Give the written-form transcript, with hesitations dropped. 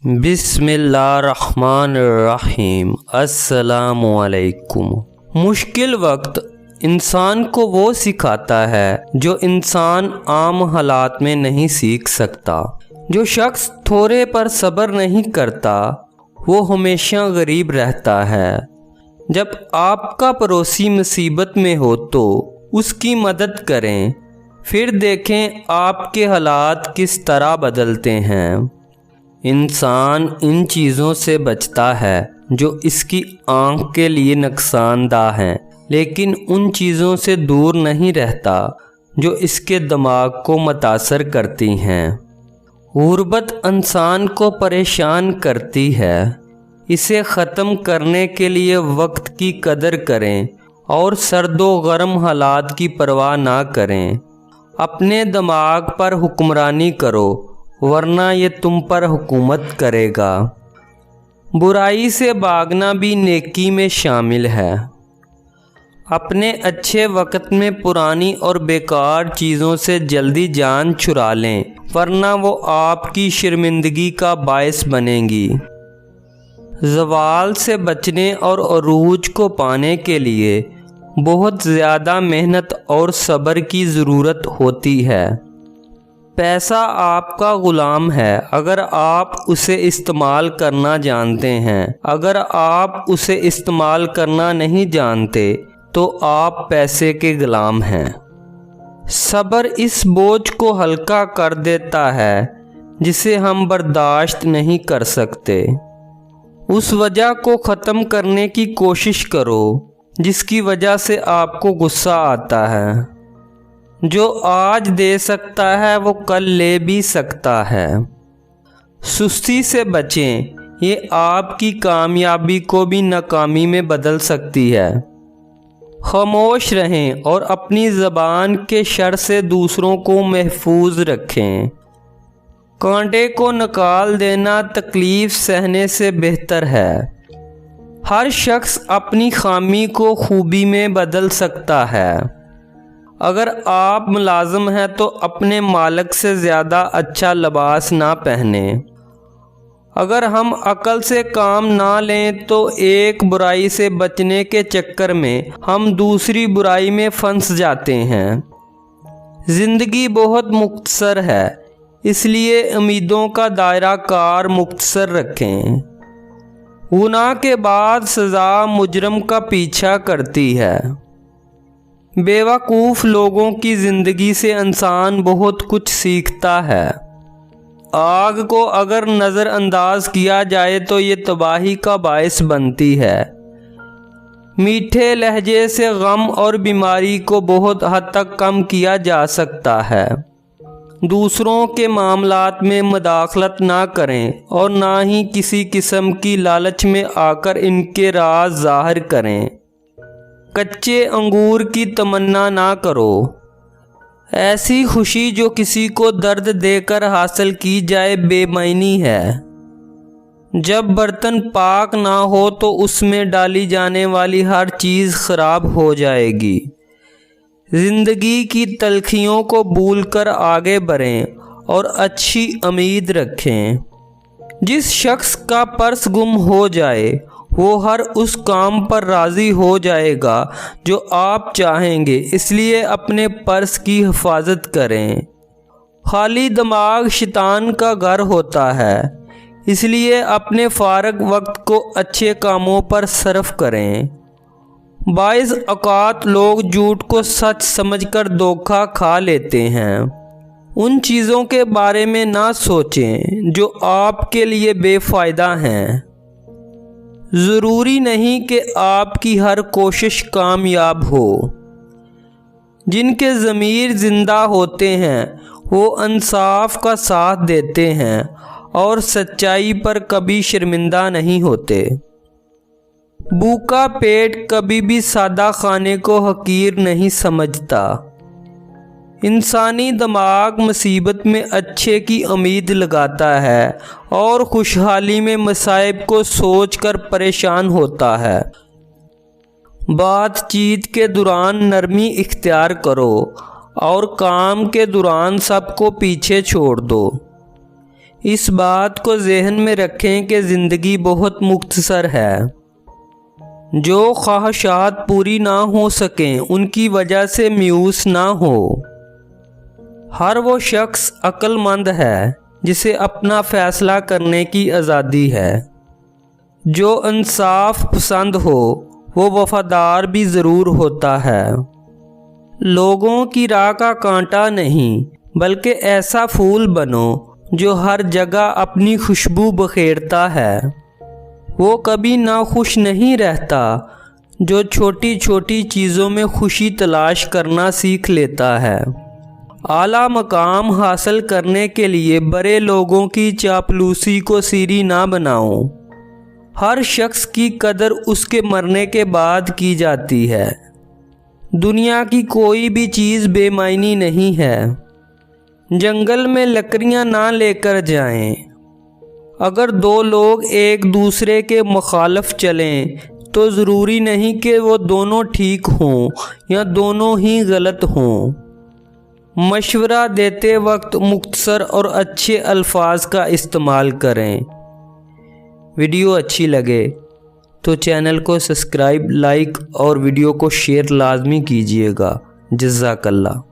بسم اللہ الرحمن الرحیم۔ السلام علیکم۔ مشکل وقت انسان کو وہ سکھاتا ہے جو انسان عام حالات میں نہیں سیکھ سکتا۔ جو شخص تھوڑے پر صبر نہیں کرتا وہ ہمیشہ غریب رہتا ہے۔ جب آپ کا پڑوسی مصیبت میں ہو تو اس کی مدد کریں، پھر دیکھیں آپ کے حالات کس طرح بدلتے ہیں۔ انسان ان چیزوں سے بچتا ہے جو اس کی آنکھ کے لیے نقصان دہ ہیں، لیکن ان چیزوں سے دور نہیں رہتا جو اس کے دماغ کو متاثر کرتی ہیں۔ غربت انسان کو پریشان کرتی ہے۔ اسے ختم کرنے کے لیے وقت کی قدر کریں اور سرد و گرم حالات کی پرواہ نہ کریں۔ اپنے دماغ پر حکمرانی کرو ورنہ یہ تم پر حکومت کرے گا۔ برائی سے بھاگنا بھی نیکی میں شامل ہے۔ اپنے اچھے وقت میں پرانی اور بیکار چیزوں سے جلدی جان چھڑا لیں ورنہ وہ آپ کی شرمندگی کا باعث بنیں گی۔ زوال سے بچنے اور عروج کو پانے کے لیے بہت زیادہ محنت اور صبر کی ضرورت ہوتی ہے۔ پیسہ آپ کا غلام ہے اگر آپ اسے استعمال کرنا جانتے ہیں۔ اگر آپ اسے استعمال کرنا نہیں جانتے تو آپ پیسے کے غلام ہیں۔ صبر اس بوجھ کو ہلکا کر دیتا ہے جسے ہم برداشت نہیں کر سکتے۔ اس وجہ کو ختم کرنے کی کوشش کرو جس کی وجہ سے آپ کو غصہ آتا ہے۔ جو آج دے سکتا ہے وہ کل لے بھی سکتا ہے۔ سستی سے بچیں، یہ آپ کی کامیابی کو بھی ناکامی میں بدل سکتی ہے۔ خاموش رہیں اور اپنی زبان کے شر سے دوسروں کو محفوظ رکھیں۔ کانٹے کو نکال دینا تکلیف سہنے سے بہتر ہے۔ ہر شخص اپنی خامی کو خوبی میں بدل سکتا ہے۔ اگر آپ ملازم ہیں تو اپنے مالک سے زیادہ اچھا لباس نہ پہنیں۔ اگر ہم عقل سے کام نہ لیں تو ایک برائی سے بچنے کے چکر میں ہم دوسری برائی میں پھنس جاتے ہیں۔ زندگی بہت مختصر ہے، اس لیے امیدوں کا دائرہ کار مختصر رکھیں۔ گناہ کے بعد سزا مجرم کا پیچھا کرتی ہے۔ بیوقوف لوگوں کی زندگی سے انسان بہت کچھ سیکھتا ہے۔ آگ کو اگر نظر انداز کیا جائے تو یہ تباہی کا باعث بنتی ہے۔ میٹھے لہجے سے غم اور بیماری کو بہت حد تک کم کیا جا سکتا ہے۔ دوسروں کے معاملات میں مداخلت نہ کریں اور نہ ہی کسی قسم کی لالچ میں آ کر ان کے راز ظاہر کریں۔ کچے انگور کی تمنا نہ کرو۔ ایسی خوشی جو کسی کو درد دے کر حاصل کی جائے بے معنی ہے۔ جب برتن پاک نہ ہو تو اس میں ڈالی جانے والی ہر چیز خراب ہو جائے گی۔ زندگی کی تلخیوں کو بھول کر آگے بڑھیں اور اچھی امید رکھیں۔ جس شخص کا پرس گم ہو جائے وہ ہر اس کام پر راضی ہو جائے گا جو آپ چاہیں گے، اس لیے اپنے پرس کی حفاظت کریں۔ خالی دماغ شیطان کا گھر ہوتا ہے، اس لیے اپنے فارغ وقت کو اچھے کاموں پر صرف کریں۔ بعض اوقات لوگ جھوٹ کو سچ سمجھ کر دھوکہ کھا لیتے ہیں۔ ان چیزوں کے بارے میں نہ سوچیں جو آپ کے لیے بے فائدہ ہیں۔ ضروری نہیں کہ آپ کی ہر کوشش کامیاب ہو۔ جن کے ضمیر زندہ ہوتے ہیں وہ انصاف کا ساتھ دیتے ہیں اور سچائی پر کبھی شرمندہ نہیں ہوتے۔ بھوکا پیٹ کبھی بھی سادہ کھانے کو حقیر نہیں سمجھتا۔ انسانی دماغ مصیبت میں اچھے کی امید لگاتا ہے اور خوشحالی میں مصائب کو سوچ کر پریشان ہوتا ہے۔ بات چیت کے دوران نرمی اختیار کرو اور کام کے دوران سب کو پیچھے چھوڑ دو۔ اس بات کو ذہن میں رکھیں کہ زندگی بہت مختصر ہے۔ جو خواہشات پوری نہ ہو سکیں ان کی وجہ سے مایوس نہ ہو۔ ہر وہ شخص عقل مند ہے جسے اپنا فیصلہ کرنے کی آزادی ہے۔ جو انصاف پسند ہو وہ وفادار بھی ضرور ہوتا ہے۔ لوگوں کی راہ کا کانٹا نہیں بلکہ ایسا پھول بنو جو ہر جگہ اپنی خوشبو بکھیرتا ہے۔ وہ کبھی ناخوش نہیں رہتا جو چھوٹی چھوٹی چیزوں میں خوشی تلاش کرنا سیکھ لیتا ہے۔ اعلیٰ مقام حاصل کرنے کے لیے بڑے لوگوں کی چاپلوسی کو سیری نہ بناؤ۔ ہر شخص کی قدر اس کے مرنے کے بعد کی جاتی ہے۔ دنیا کی کوئی بھی چیز بے معنی نہیں ہے۔ جنگل میں لکڑیاں نہ لے کر جائیں۔ اگر دو لوگ ایک دوسرے کے مخالف چلیں تو ضروری نہیں کہ وہ دونوں ٹھیک ہوں یا دونوں ہی غلط ہوں۔ مشورہ دیتے وقت مختصر اور اچھے الفاظ کا استعمال کریں۔ ویڈیو اچھی لگے تو چینل کو سبسکرائب، لائک اور ویڈیو کو شیئر لازمی کیجیے گا۔ جزاک اللہ۔